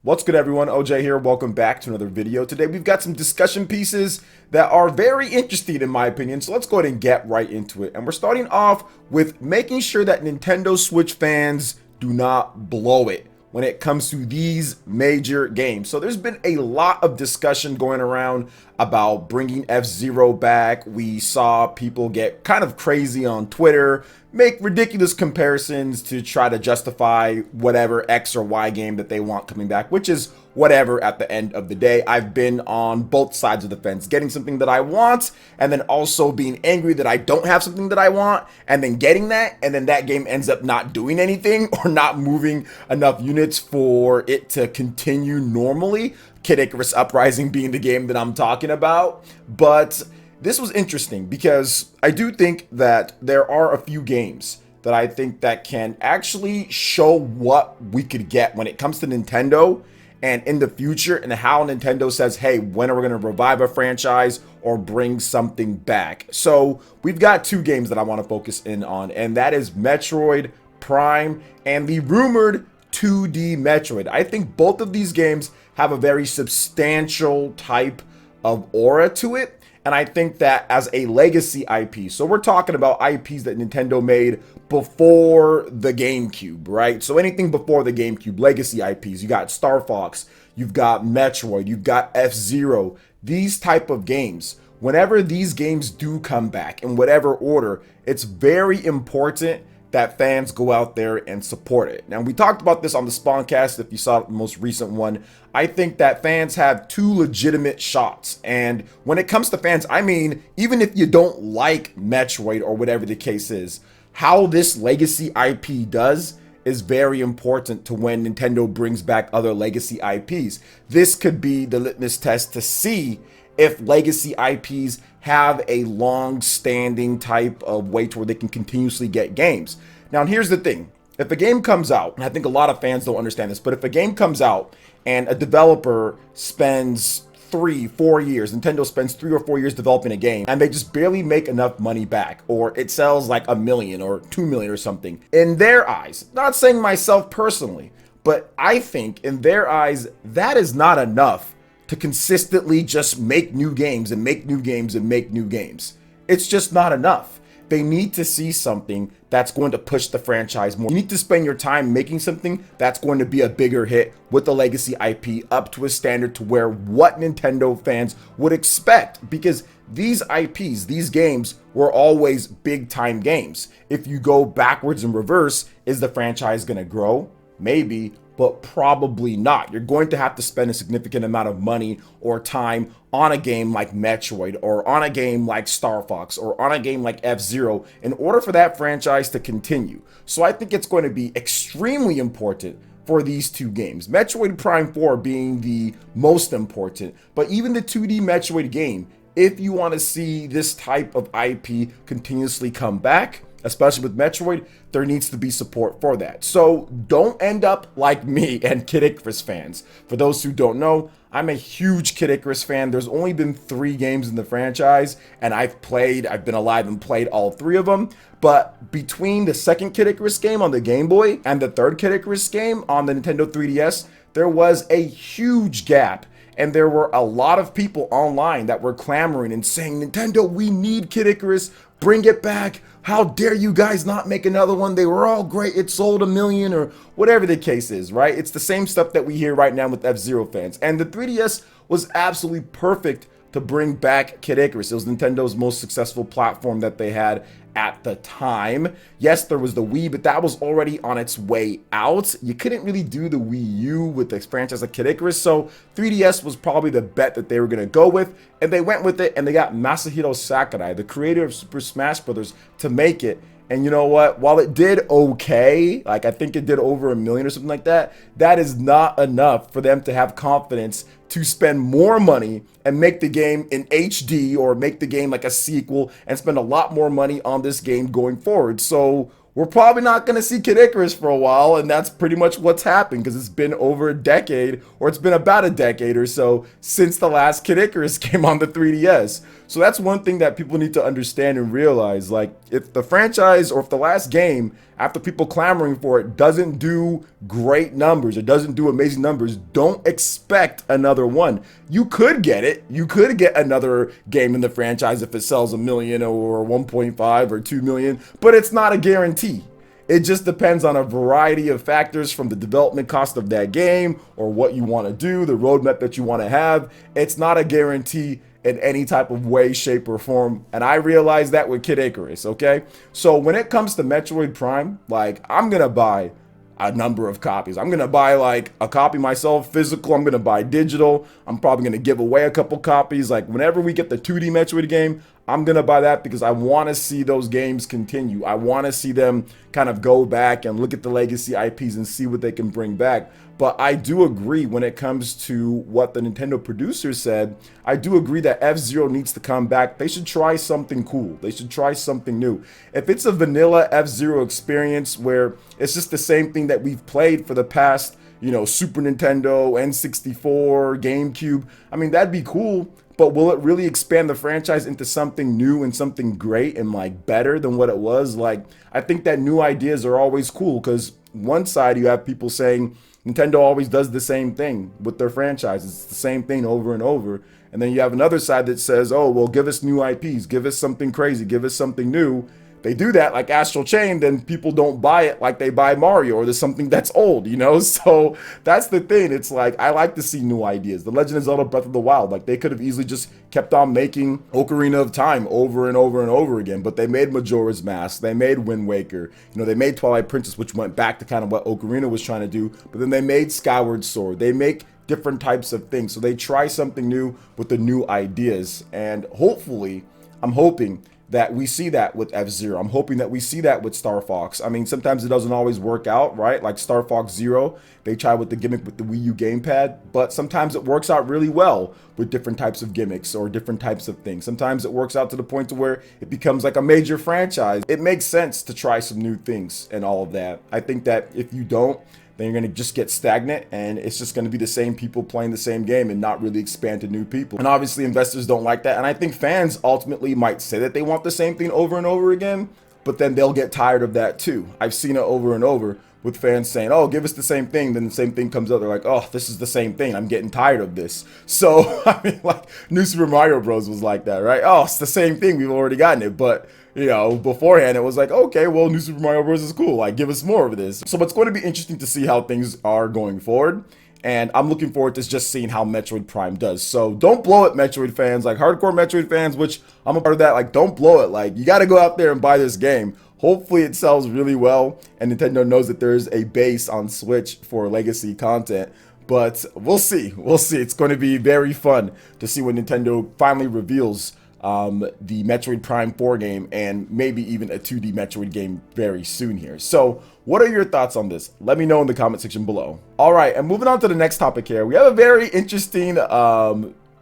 What's good, everyone? OJ here. Welcome back to another video. Today we've got some discussion pieces that are very interesting in my opinion, so let's go ahead and get right into it. And we're starting off with making sure that Nintendo Switch fans do not blow it when it comes to these major games. So there's been a lot of discussion going around about bringing F-Zero back. We saw people get kind of crazy on Twitter, make ridiculous comparisons to try to justify whatever X or Y game that they want coming back, which is whatever at the end of the day. I've been on both sides of the fence, getting something that I want and then also being angry that I don't have something that I want and then getting that, and then that game ends up not doing anything or not moving enough units for it to continue normally. Kid Icarus Uprising being the game that I'm talking about. But this was interesting because I do think that there are a few games that I think that can actually show what we could get when it comes to Nintendo and in the future, and how Nintendo says, hey, when are we going to revive a franchise or bring something back? So we've got two games that I want to focus in on, and that is Metroid Prime and the rumored 2D Metroid. I think both of these games have a very substantial type of aura to it. And I think that as a legacy IP, so we're talking about IPs that Nintendo made before the GameCube, right? So anything before the GameCube, legacy IPs, you got Star Fox, you've got Metroid, you've got F-Zero, these type of games. Whenever these games do come back in whatever order, it's very important that fans go out there and support it. Now, we talked about this on the Spawncast, if you saw the most recent one. I think that fans have two legitimate shots. And when it comes to fans, I mean, even if you don't like Metroid or whatever the case is, how this legacy IP does is very important to when Nintendo brings back other legacy IPs. This could be the litmus test to see if legacy IPs have a long-standing type of way to where they can continuously get games. Now, here's the thing. If a game comes out, and I think a lot of fans don't understand this, but if a game comes out and a developer spends 3-4 years, Nintendo spends 3 or 4 years developing a game, and they just barely make enough money back, or it sells like 1 million or 2 million or something, in their eyes, not saying myself personally, but I think in their eyes, that is not enough to consistently just make new games and make new games and make new games. It's just not enough. They need to see something that's going to push the franchise more. You need to spend your time making something that's going to be a bigger hit with the legacy IP up to a standard to where what Nintendo fans would expect, because these IPs, these games were always big time games. If you go backwards and reverse, is the franchise going to grow? Maybe, but probably not. You're going to have to spend a significant amount of money or time on a game like Metroid or on a game like Star Fox or on a game like F-Zero in order for that franchise to continue. So I think it's going to be extremely important for these two games. Metroid Prime 4 being the most important, but even the 2D Metroid game, if you want to see this type of IP continuously come back, especially with Metroid, there needs to be support for that. So don't end up like me and Kid Icarus fans. For those who don't know, I'm a huge Kid Icarus fan. There's only been 3 games in the franchise, and I've been alive and played all 3 of them. But between the second Kid Icarus game on the Game Boy and the third Kid Icarus game on the Nintendo 3DS, there was a huge gap. And there were a lot of people online that were clamoring and saying, Nintendo, we need Kid Icarus, bring it back. How dare you guys not make another one? They were all great. It sold 1 million or whatever the case is, right? It's the same stuff that we hear right now with F-Zero fans. And the 3DS was absolutely perfect to bring back Kid Icarus. It was Nintendo's most successful platform that they had at the time. Yes, there was the Wii, but that was already on its way out. You couldn't really do the Wii U with the franchise like Kid Icarus, so 3DS was probably the bet that they were going to go with, and they went with it, and they got Masahiro Sakurai, the creator of Super Smash Bros., to make it. And you know what? While it did okay, like I think it did over 1 million or something like that, that is not enough for them to have confidence to spend more money and make the game in HD or make the game like a sequel and spend a lot more money on this game going forward. So we're probably not going to see Kid Icarus for a while, and that's pretty much what's happened because it's been over a decade, or it's been about a decade or so since the last Kid Icarus came on the 3DS. So that's one thing that people need to understand and realize. Like, if the franchise or if the last game after people clamoring for it, doesn't do great numbers, it doesn't do amazing numbers, don't expect another one. You could get it. You could get another game in the franchise if it sells 1 million or 1.5 or 2 million, but it's not a guarantee. It just depends on a variety of factors, from the development cost of that game or what you want to do, the roadmap that you want to have. It's not a guarantee in any type of way, shape, or form. And I realized that with Kid Icarus, okay? So when it comes to Metroid Prime, like, I'm going to buy a number of copies. I'm going to buy like a copy myself, physical. I'm going to buy digital. I'm probably going to give away a couple copies. Like, whenever we get the 2D Metroid game, I'm going to buy that because I want to see those games continue. I want to see them kind of go back and look at the legacy IPs and see what they can bring back. But I do agree when it comes to what the Nintendo producer said. I do agree that F-Zero needs to come back. They should try something cool. They should try something new. If it's a vanilla F-Zero experience where it's just the same thing that we've played for the past, you know, Super Nintendo, N64, GameCube, I mean, that'd be cool. But will it really expand the franchise into something new and something great and like better than what it was? Like, I think that new ideas are always cool, because one side you have people saying Nintendo always does the same thing with their franchises. It's the same thing over and over. And then you have another side that says, oh, well, give us new IPs, give us something crazy, give us something new. They do that like Astral Chain, then people don't buy it like they buy Mario, or there's something that's old, you know? So that's the thing. It's like, I like to see new ideas. The Legend of Zelda Breath of the Wild, like, they could have easily just kept on making Ocarina of Time over and over and over again, but they made Majora's Mask, they made Wind Waker, you know, they made Twilight Princess, which went back to kind of what Ocarina was trying to do, but then they made Skyward Sword. They make different types of things. So they try something new with the new ideas, and hopefully, I'm hoping that we see that with F-Zero. I'm hoping that we see that with Star Fox. I mean, sometimes it doesn't always work out, right? Like Star Fox Zero, they try with the gimmick with the Wii U gamepad, but sometimes it works out really well with different types of gimmicks or different types of things. Sometimes it works out to the point to where it becomes like a major franchise. It makes sense to try some new things and all of that. I think that if you don't, then you're going to just get stagnant, and it's just going to be the same people playing the same game and not really expand to new people. And obviously investors don't like that. And I think fans ultimately might say that they want the same thing over and over again, but then they'll get tired of that too. I've seen it over and over with fans saying, oh, give us the same thing. Then the same thing comes out. They're like, oh, this is the same thing. I'm getting tired of this. So, I mean, like, New Super Mario Bros. Was like that, right? Oh, it's the same thing. We've already gotten it. But, you know, beforehand, it was like, okay, well, New Super Mario Bros. Is cool. Like, give us more of this. So it's going to be interesting to see how things are going forward. And I'm looking forward to just seeing how Metroid Prime does. So don't blow it, Metroid fans. Like, hardcore Metroid fans, which I'm a part of that. Like, don't blow it. Like, you got to go out there and buy this game. Hopefully it sells really well, and Nintendo knows that there's a base on Switch for legacy content. But we'll see. We'll see. It's going to be very fun to see when Nintendo finally reveals the Metroid Prime 4 game, and maybe even a 2D Metroid game very soon here. So what are your thoughts on this? Let me know in the comment section below. All right, and moving on to the next topic here, we have a very interesting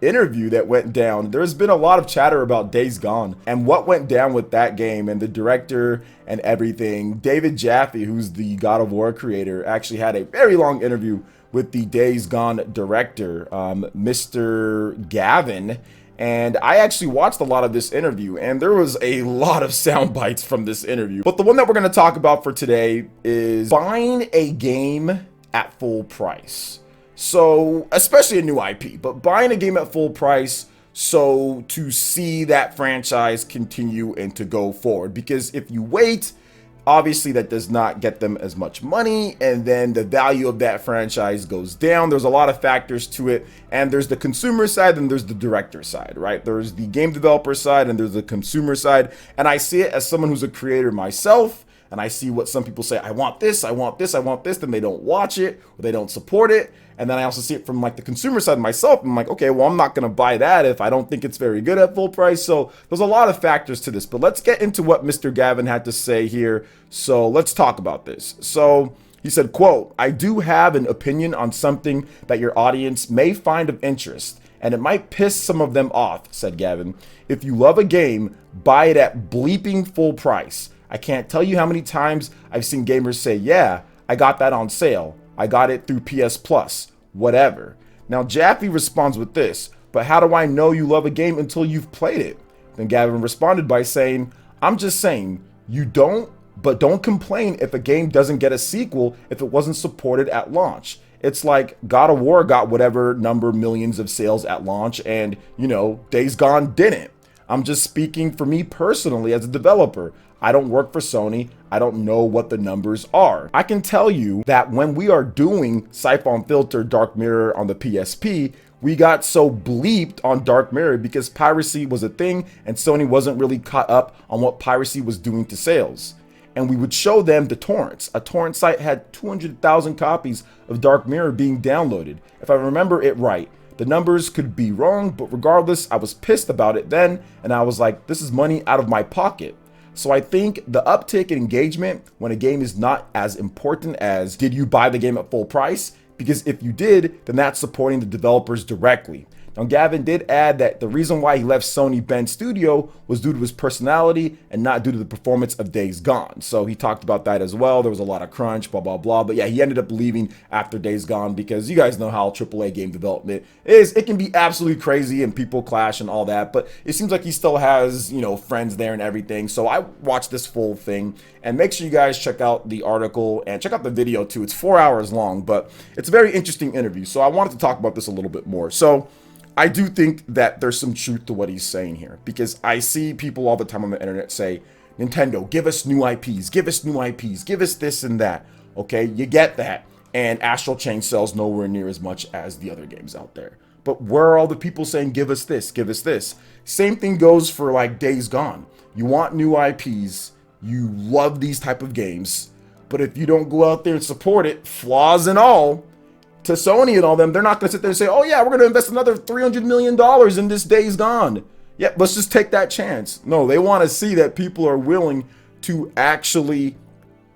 interview that went down. There's been a lot of chatter about Days Gone and what went down with that game and the director and everything. David Jaffe, who's the God of War creator, actually had a very long interview with the Days Gone director, Mr. Gavin. And I actually watched a lot of this interview, and there was a lot of sound bites from this interview. But the one that we're going to talk about for today is buying a game at full price. So, especially a new IP, but buying a game at full price so to see that franchise continue and to go forward. Because if you wait, obviously that does not get them as much money, and then the value of that franchise goes down. There's a lot of factors to it, and there's the consumer side and there's the director side, right? There's the game developer side and there's the consumer side, and I see it as someone who's a creator myself, and I see what some people say, I want this, I want this, I want this, then they don't watch it or they don't support it. And then I also see it from like the consumer side myself. I'm like, okay, well, I'm not going to buy that if I don't think it's very good at full price. So there's a lot of factors to this, but let's get into what Mr. Gavin had to say here. So let's talk about this. So he said, quote, I do have an opinion on something that your audience may find of interest, and it might piss some of them off, said Gavin. If you love a game, buy it at bleeping full price. I can't tell you how many times I've seen gamers say, yeah, I got that on sale. I got it through PS Plus, whatever. Now, Jaffe responds with this, but how do I know you love a game until you've played it? Then Gavin responded by saying, I'm just saying, you don't but don't complain if a game doesn't get a sequel if it wasn't supported at launch. It's like God of War got whatever number millions of sales at launch, and Days Gone didn't. I'm just speaking for me personally as a developer. I don't work for Sony. I don't know what the numbers are. I can tell you that when we are doing Siphon Filter Dark Mirror on the PSP, we got so bleeped on Dark Mirror because piracy was a thing and Sony wasn't really caught up on what piracy was doing to sales. And we would show them the torrents. A torrent site had 200,000 copies of Dark Mirror being downloaded. If I remember it right, the numbers could be wrong, but regardless, I was pissed about it then, and I was like, this is money out of my pocket. So I think the uptick in engagement when a game is not as important as did you buy the game at full price? Because if you did, then that's supporting the developers directly. Now, Gavin did add that the reason why he left Sony Bend Studio was due to his personality and not due to the performance of Days Gone. So he talked about that as well. There was a lot of crunch, blah, blah, blah. But yeah, he ended up leaving after Days Gone because you guys know how AAA game development is. It can be absolutely crazy and people clash and all that. But it seems like he still has, friends there and everything. So I watched this full thing. And make sure you guys check out the article and check out the video too. It's 4 hours long, but it's a very interesting interview. So I wanted to talk about this a little bit more. So I do think that there's some truth to what he's saying here, because I see people all the time on the internet say, Nintendo, give us new IPs, give us new IPs, give us this and that. Okay, you get that. And Astral Chain sells nowhere near as much as the other games out there. But where are all the people saying, give us this, give us this? Same thing goes for like Days Gone. You want new IPs, you love these type of games, but if you don't go out there and support it, flaws and all, to Sony and all them, they're not going to sit there and say, oh yeah, we're going to invest another $300 million in this Days Gone. Yeah, let's just take that chance. No, they want to see that people are willing to actually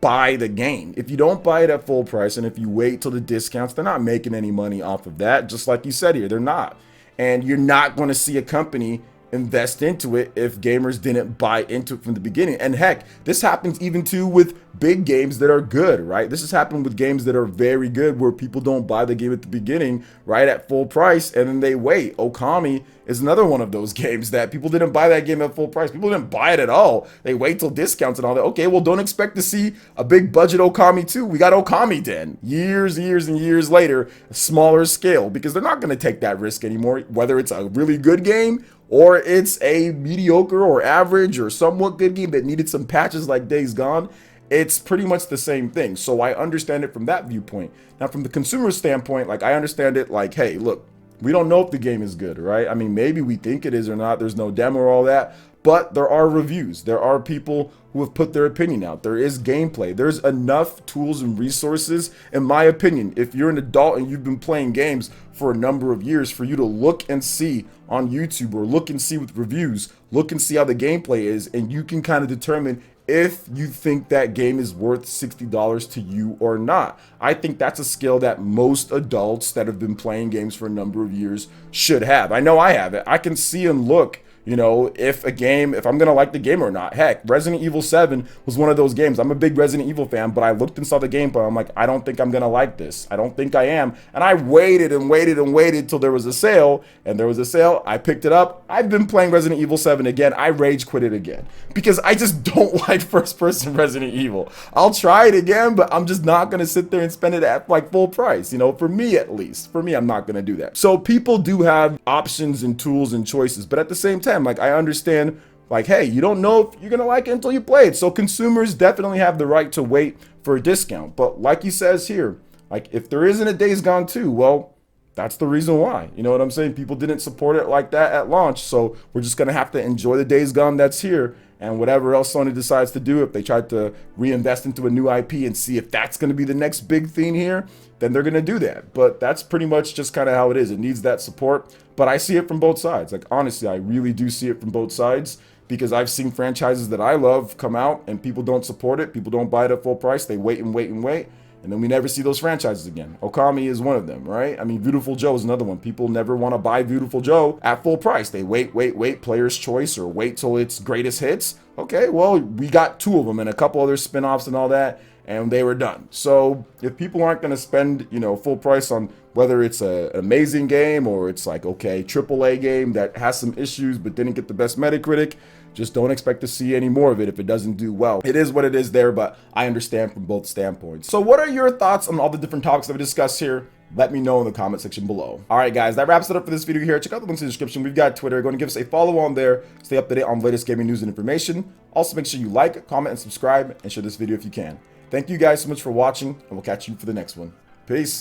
buy the game. If you don't buy it at full price and if you wait till the discounts, they're not making any money off of that. Just like you said here, they're not. And you're not going to see a company invest into it if gamers didn't buy into it from the beginning. And heck, this happens even too with big games that are good, right? This has happened with games that are very good where people don't buy the game at the beginning, right, at full price, and then they wait. Okami is another one of those games that people didn't buy that game at full price. People didn't buy it at all. They wait till discounts and all that. Okay, well, don't expect to see a big budget Okami 2. We got Okami Den years and years later, a smaller scale, because they're not going to take that risk anymore, whether it's a really good game or it's a mediocre or average or somewhat good game that needed some patches like Days Gone. It's pretty much the same thing. So I understand it from that viewpoint. Now, from the consumer standpoint, like I understand it like, hey, look, we don't know if the game is good, right? I mean, maybe we think it is or not. There's no demo or all that. But there are reviews. There are people who have put their opinion out. There is gameplay. There's enough tools and resources, in my opinion, if you're an adult and you've been playing games for a number of years, for you to look and see on YouTube or look and see with reviews, look and see how the gameplay is, and you can kind of determine if you think that game is worth $60 to you or not. I think that's a skill that most adults that have been playing games for a number of years should have. I know I have it. I can see and look, if I'm going to like the game or not. Heck, Resident Evil 7 was one of those games. I'm a big Resident Evil fan, but I looked and saw the gameplay. I'm like, I don't think I'm going to like this. I don't think I am. And I waited and waited till there was a sale, and there was a sale. I picked it up. I've been playing Resident Evil 7 again. I rage quit it again because I just don't like first-person Resident Evil. I'll try it again, but I'm just not going to sit there and spend it at like full price. For me at least. For me, I'm not going to do that. So people do have options and tools and choices, but at the same time, like I understand, like, hey, you don't know if you're gonna like it until you play it. So consumers definitely have the right to wait for a discount. But like he says here, like if there isn't a Days Gone 2, well, that's the reason why. You know what I'm saying? People didn't support it like that at launch. So we're just gonna have to enjoy the Days Gone that's here. And whatever else Sony decides to do, if they try to reinvest into a new IP and see if that's going to be the next big thing here, then they're going to do that. But that's pretty much just kind of how it is. It needs that support. But I see it from both sides. Like, honestly, I really do see it from both sides because I've seen franchises that I love come out and people don't support it. People don't buy it at full price. They wait and wait and wait. And then we never see those franchises again. Okami is one of them, right? I mean, Beautiful Joe is another one. People never want to buy Beautiful Joe at full price. They wait, player's choice, or wait till its greatest hits. Okay, well, we got 2 of them and a couple other spin-offs and all that. and they were done. So if people aren't going to spend, full price on whether it's an amazing game or it's like, okay, AAA game that has some issues but didn't get the best Metacritic, just don't expect to see any more of it if it doesn't do well. It is what it is there, but I understand from both standpoints. So what are your thoughts on all the different topics that we discussed here? Let me know in the comment section below. All right, guys, that wraps it up for this video here. Check out the links in the description. We've got Twitter. Go and give us a follow on there. Stay up to date on the latest gaming news and information. Also, make sure you like, comment, and subscribe, and share this video if you can. Thank you guys so much for watching, and we'll catch you for the next one. Peace.